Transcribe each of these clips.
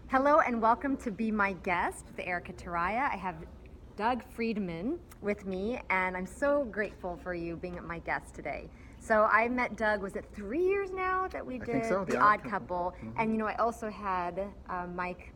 Hello and welcome to Be My Guest with Erika Toraya. I have Doug Friedman with me, and I'm so grateful for you being my guest today. So I met Doug, was it 3 years now that we did so, The Odd Couple? And I also had Mike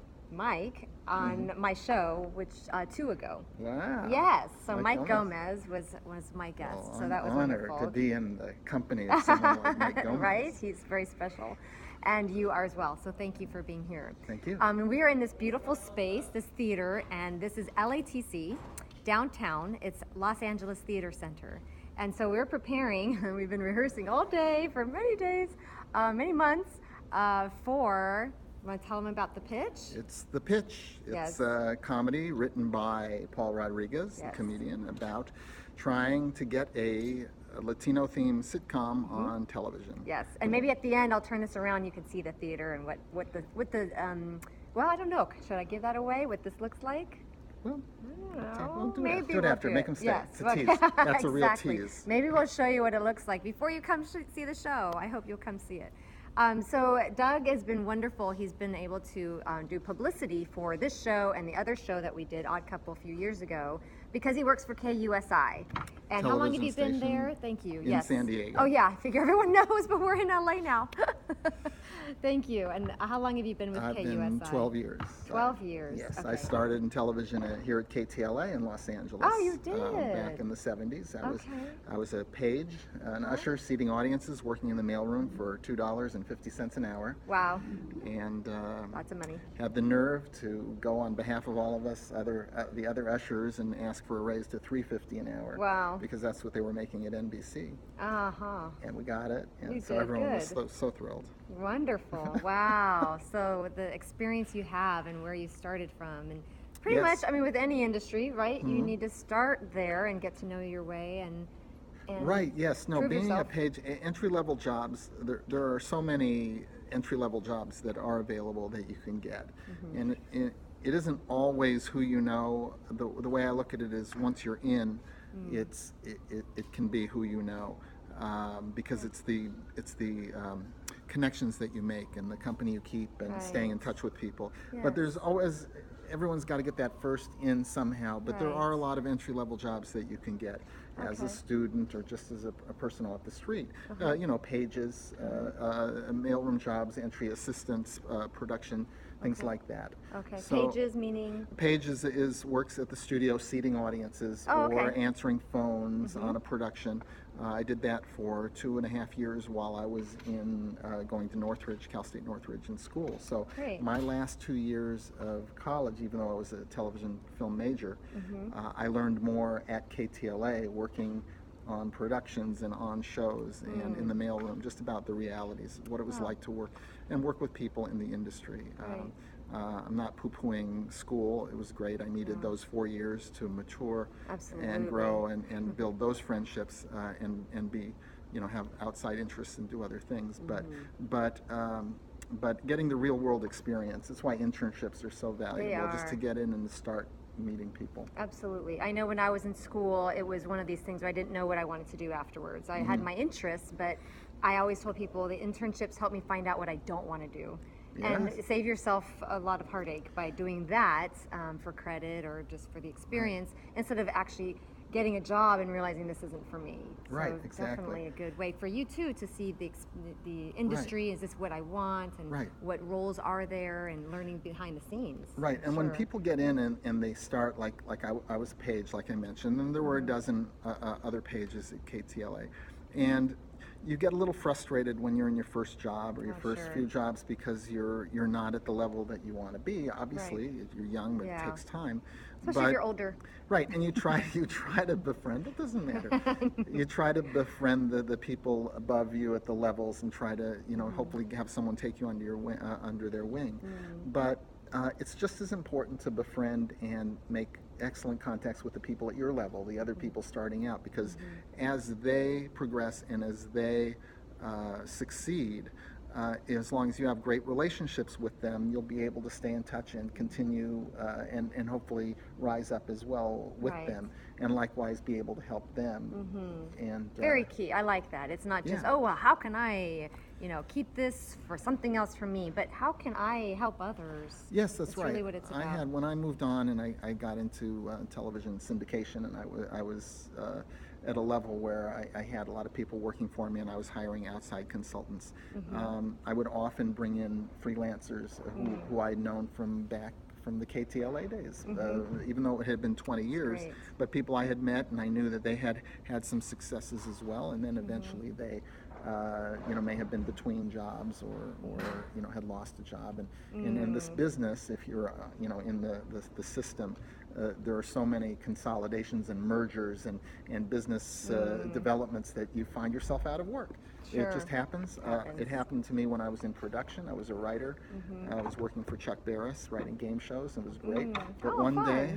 on my show, which 2 ago. Wow. Yes, so Mike Gomez was my guest, Well, so that was I'm honored wonderful. to be in the company of someone like Mike Gomez. Right? He's very special. And you are as well, so thank you for being here. Thank you. And we are in this beautiful space, this theater, and this is LATC, downtown. It's Los Angeles Theater Center. And so we're preparing, and we've been rehearsing all day for many days, many months, for, you want to tell them about the pitch? It's The Pitch. Yes. It's a comedy written by Paul Rodriguez, Yes. the comedian, about trying to get a Latino-themed sitcom on television. Yes, and maybe at the end I'll turn this around. You can see the theater and what the well, I don't know. Should I give that away? What this looks like? Well, No, do maybe it we'll after. do Make it. them stay. Yes, It's a tease. That's a real exactly. tease. Maybe we'll show you what it looks like before you come see the show. I hope you'll come see it. So Doug has been wonderful. He's been able to do publicity for this show and the other show that we did, Odd Couple, a few years ago, because he works for KUSI. And how long have you been Television there? Thank you. in San Diego. Oh yeah, I figure everyone knows, but we're in LA now. Thank you. And how long have you been with I've KUSI? been 12 years. 12 years. Yes, Okay. I started in television here at KTLA in Los Angeles. Oh, you did? Back in the 70s. Okay. I was a page, an usher, seating audiences, working in the mailroom for $2.50 an hour. Wow, And lots of money. had the nerve to go on behalf of all of us, the other ushers, and ask for a raise to $3.50 an hour. Wow. Because that's what they were making at NBC. Uh-huh. And we got it. And You so did everyone was good. so thrilled. Wonderful. Wow. So the experience you have and where you started from, and pretty Yes. much, I mean, with any industry, right? You need to start there and get to know your way and Right, yes. No, prove being yourself. a page, entry-level jobs, there are so many entry-level jobs that are available that you can get. And it isn't always who you know. The way I look at it is once you're in, it can be who you know. Because it's the connections that you make and the company you keep and staying in touch with people. But there's always, everyone's got to get that first in somehow. But there are a lot of entry-level jobs that you can get as a student or just as a person off the street. Pages, mailroom jobs, entry assistants, production, things like that. Okay. So, Pages meaning? Pages works at the studio seating audiences Oh, or okay. answering phones on a production. I did that for 2.5 years while I was going to Northridge, Cal State Northridge in school. So Great. my last 2 years of college, even though I was a television film major, I learned more at KTLA working on productions and on shows and in the mailroom, just about the realities, what it was like to work with people in the industry. I'm not poo-pooing school. It was great. I needed those 4 years to mature and grow and build those friendships and be, have outside interests and do other things. But getting the real world experience, that's why internships are so valuable, just to get in and to start meeting people. Absolutely. I know when I was in school, it was one of these things where I didn't know what I wanted to do afterwards. I had my interests, but I always told people the internships help me find out what I don't want to do. And save yourself a lot of heartache by doing that for credit or just for the experience instead of actually getting a job and realizing this isn't for me. Right, so exactly. Definitely a good way for you too to see the industry. Is this what I want, and what roles are there, and learning behind the scenes. Right, and when people get in and they start, like I was a page, like I mentioned, and there were a dozen other pages at KTLA, and you get a little frustrated when you're in your first job or your first few jobs because you're not at the level that you want to be. Obviously, you're young, but it takes time. Especially if you're older. Right, and you try to befriend. It doesn't matter. You try to befriend the people above you at the levels and try to hopefully have someone take you under under their wing. But it's just as important to befriend and make excellent contacts with the people at your level, the other people starting out, because as they progress and as they succeed, as long as you have great relationships with them, you'll be able to stay in touch and continue and hopefully rise up as well with Right. them, and likewise be able to help them. And Very key. I like that. It's not just, Yeah. oh, well, how can I, keep this for something else for me, but how can I help others? Yes, that's right. Really what it's about. When I moved on and I got into television syndication, and I was at a level where I had a lot of people working for me, and I was hiring outside consultants. I would often bring in freelancers who I'd known from the KTLA days, even though it had been 20 years, Great. but people I had met, and I knew that they had some successes as well, and then eventually they may have been between jobs or had lost a job. And in this business, if you're, in the system, there are so many consolidations and mergers and business developments that you find yourself out of work. Sure. It just happens. It happened to me when I was in production. I was a writer. I was working for Chuck Barris, writing game shows. It was great. But Oh,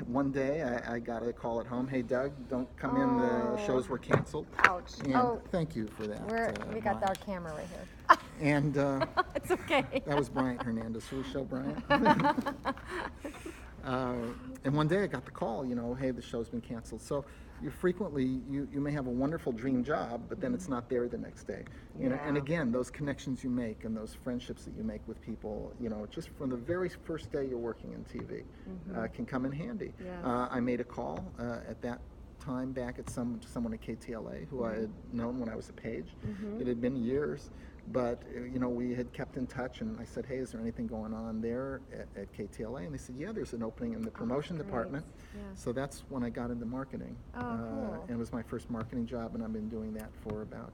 one day I got a call at home. Hey, Doug, don't come in. The shows were canceled. Ouch. And thank you for that. We got Brian. our camera right here. And It's okay. that was Bryant Hernandez. Should we show Bryant? And one day I got the call, hey, the show's been canceled. So you frequently, you may have a wonderful dream job, but then it's not there the next day. And again, those connections you make and those friendships that you make with people, just from the very first day you're working in TV, can come in handy. Yeah. I made a call at that time back at someone at KTLA who I had known when I was a page. It had been years. But, we had kept in touch, and I said, hey, is there anything going on there at KTLA? And they said, yeah, there's an opening in the promotion department. Yeah. So that's when I got into marketing. Oh, cool. And it was my first marketing job, and I've been doing that for about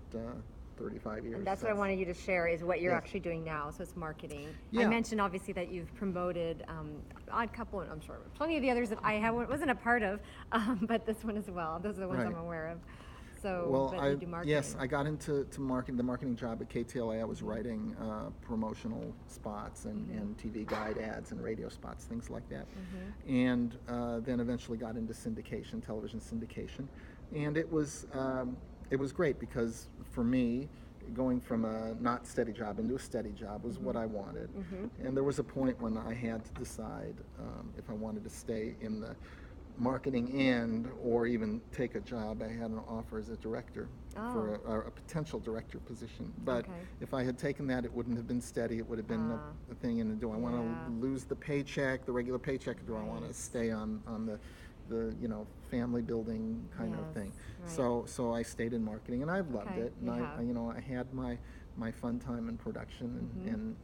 35 years. And that's what I wanted you to share is what you're actually doing now. So it's marketing. Yeah. I mentioned obviously that you've promoted Odd Couple, and I'm sure plenty of the others that I wasn't a part of, but this one as well. Those are the ones I'm aware of. So, but you do marketing. Yes, I got into the marketing job at KTLA. I was writing promotional spots and TV guide ads and radio spots, things like that. And then eventually got into syndication, television syndication. And it was great because for me, going from a not steady job into a steady job was what I wanted. And there was a point when I had to decide if I wanted to stay in the marketing end or even take a job. I had an offer as a director for a potential director position. But if I had taken that, it wouldn't have been steady. It would have been a thing. And do I want to lose the paycheck, the regular paycheck, or do I want to stay on the family building kind of thing? Right. So I stayed in marketing, and I've loved it. And You I had my fun time in production, and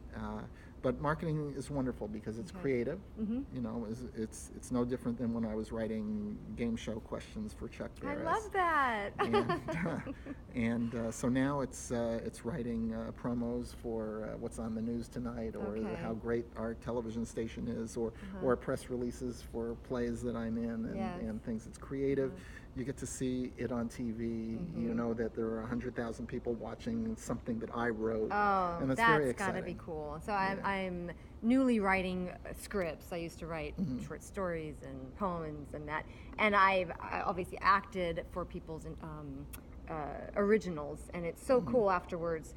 but marketing is wonderful because it's creative. It's no different than when I was writing game show questions for Chuck Barris. I love that. And so now it's writing promos for what's on the news tonight, or how great our television station is, or press releases for plays that I'm in, and things. It's creative. You get to see it on TV. You know that there are 100,000 people watching something that I wrote, and that's very exciting. Gotta be cool. So I'm newly writing scripts. I used to write short stories and poems and that, and I obviously acted for people's originals, and it's so cool afterwards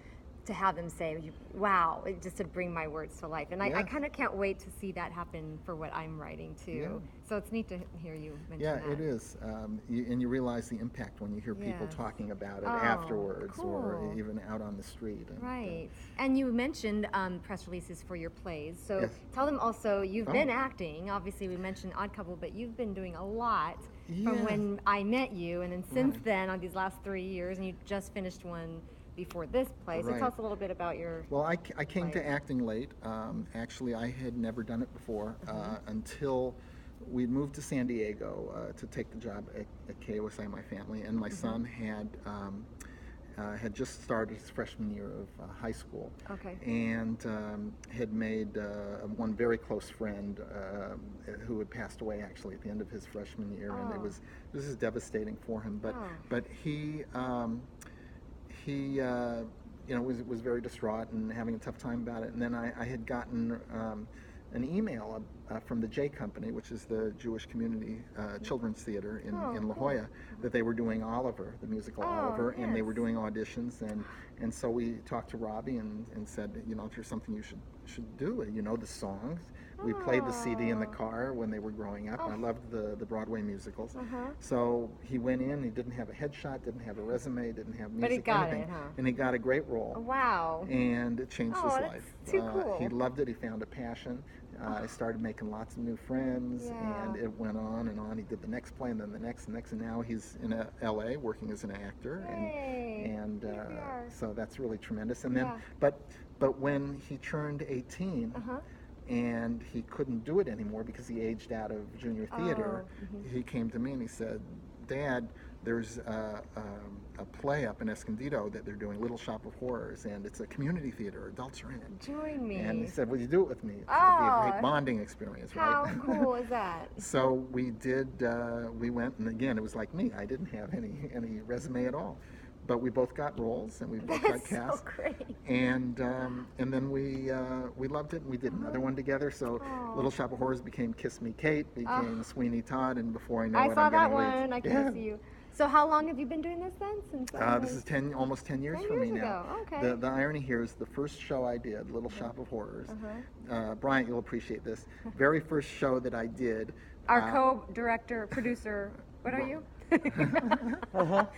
to have them say, wow, just to bring my words to life. And I kind of can't wait to see that happen for what I'm writing too. Yeah. So it's neat to hear you mention that. Yeah, it is. And you realize the impact when you hear people talking about it afterwards or even out on the street. Right. And you mentioned press releases for your plays. So tell them also, you've been acting. Obviously, we mentioned Odd Couple, but you've been doing a lot from when I met you. And then since then, on these last 3 years, and you just finished one before this play. So tell us a little bit about your Well, I came to acting late. Actually, I had never done it before until we'd moved to San Diego to take the job at KUSI, my family, and my son had just started his freshman year of high school. And had made one very close friend who had passed away actually at the end of his freshman year, and this is devastating for him. But he was very distraught and having a tough time about it. And then I had gotten an email from the J Company, which is the Jewish Community Children's Theater in La Jolla, that they were doing Oliver, the musical Oliver, and they were doing auditions, and so we talked to Robbie and said, you know, if there's something you should do, you know the songs. We played the CD in the car when they were growing up. I loved the Broadway musicals. So he went in, he didn't have a headshot, didn't have a resume, didn't have music, but he got anything. it, huh? And he got a great role. Wow. And it changed his life. That's too cool. He loved it, he found a passion. I started making lots of new friends, and it went on and on. He did the next play, and then the next, and now he's in LA working as an actor. And so that's really tremendous. And then, but when he turned 18, and he couldn't do it anymore because he aged out of junior theater, he came to me and he said, Dad, there's a play up in Escondido that they're doing, Little Shop of Horrors, and it's a community theater. Adults are in it. Join me. And he said, will you do it with me? It'll be a great bonding experience, right? How cool is that? So we did, we went, and again, it was like me. I didn't have any resume at all. But we both got roles, and we both got cast. That's so great. And then we loved it, and we did another one together. So Little Shop of Horrors became Kiss Me Kate, became Sweeney Todd, and before I know it, saw I'm that getting one. I can see you. So how long have you been doing this then? Since this is almost 10 years for me now. Okay. The irony here is the first show I did, Little Shop of Horrors. Bryant, you'll appreciate this. Very first show that I did. Our co-director, producer. What are you?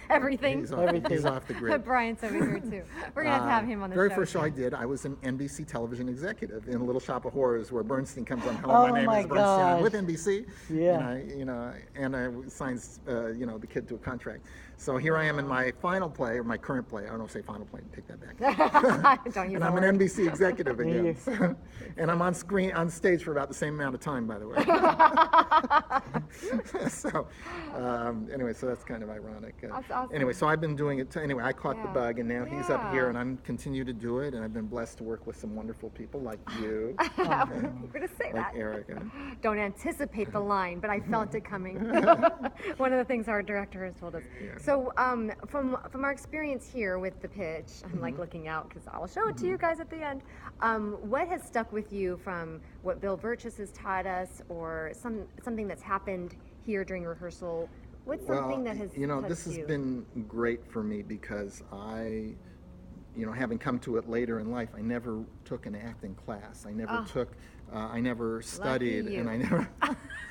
Everything. He's off the grid. Brian's over here too. We're gonna have him on the very show. first show I did, I was an NBC television executive in Little Shop of Horrors, where Bernstein comes on. Hello, my name is Bernstein. I'm with NBC. Yeah. And I signs the kid to a contract. So here I am in my final play, or my current play. I don't know if I say final play. Take that back. Don't use and I'm an NBC executive again. And I'm on stage for about the same amount of time, by the way. So anyway, so that's kind of ironic. That's awesome. Anyway, so I've been doing it. Anyway, I caught the bug, and now he's up here, and I'm continue to do it. And I've been blessed to work with some wonderful people like you. We're gonna say like that. Erika. Don't anticipate the line, but I felt it coming. One of the things our director has told us. Yeah. So from our experience here with the pitch, I'm like looking out because I'll show it to you guys at the end. What has stuck with you from what Bill Virtus has taught us, or something that's happened here during rehearsal? What's something that has this has been great for me because I, having come to it later in life, I never took an acting class. I never I never studied, and I never.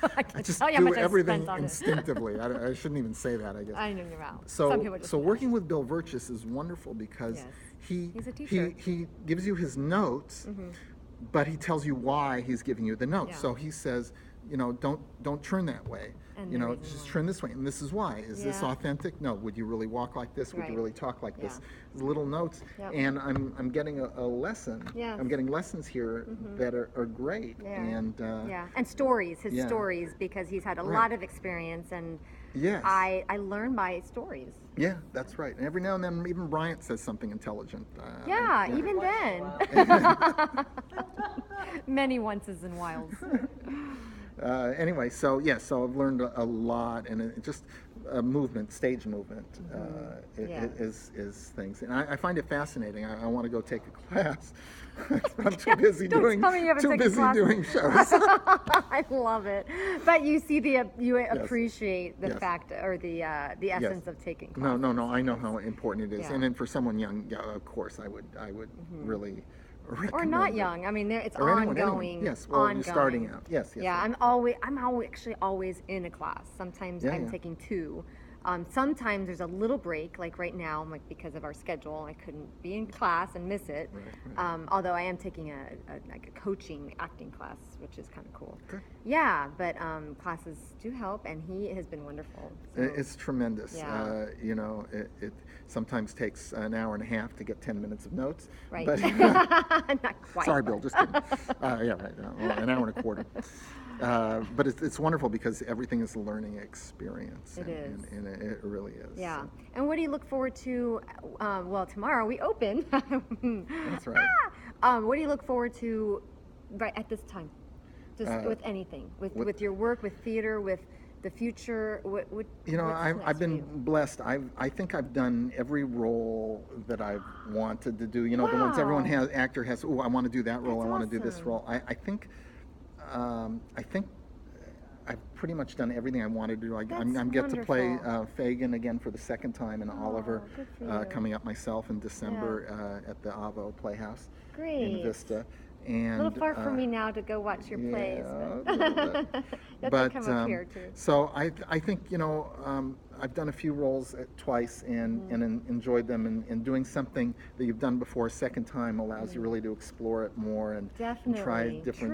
I just do everything instinctively. I shouldn't even say that, I guess. I know you're out. So working with Bill Virtus is wonderful because He's a teacher. he gives you his notes, but he tells you why he's giving you the notes. So he says, don't turn that way. Just turn this way, and this is why. Is this authentic? No. Would you really walk like this? Would you really talk like this? Little notes, and I'm getting a lesson. I'm getting lessons here that are great. And and stories, his stories, because he's had a lot of experience, and I learn by stories. Yeah, that's right. And every now and then, even Bryant says something intelligent. Even then. Many onces and whiles. Anyway, so I've learned a lot, and it just stage movement is things, and I find it fascinating. I want to go take a class. I'm too busy doing shows. I love it, but you see you appreciate the fact or the essence of taking classes. No. I know how important it is, and then for someone young, of course, I would really. Or not young. I mean, it's ongoing. Anyone. Yes, well, you're starting out. Yes. Yeah, I'm actually always in a class. Sometimes I'm taking two. Sometimes there's a little break, like right now, because of our schedule, I couldn't be in class and miss it. Right. Although I am taking a coaching acting class, which is kind of cool. Okay. Yeah, but classes do help, and he has been wonderful. So. It's tremendous. Yeah. It sometimes takes an hour and a half to get 10 minutes of notes. Right. But not quite. Sorry, Bill, just kidding. Yeah, right. An hour and a quarter. But it's wonderful because everything is a learning experience. It is. And it really is. Yeah. And what do you look forward to? Tomorrow we open. That's right. What do you look forward to right at this time? Just with anything, with your work, with theater, with the future. I've been blessed. I think I've done every role that I've wanted to do. The ones everyone actor has. Oh, I want to do that role. I want to do this role. I think I think I've pretty much done everything I wanted to do. I'm That's get to play wonderful. Fagin again for the second time, and Oliver good for you. coming up myself in December at the Avo Playhouse in Great. Vista. A And little far for me now to go watch your plays, a but little bit. you have to come up here too. So I think, I've done a few roles twice and enjoyed them, and doing something that you've done before a second time allows you really to explore it more and try Definitely. different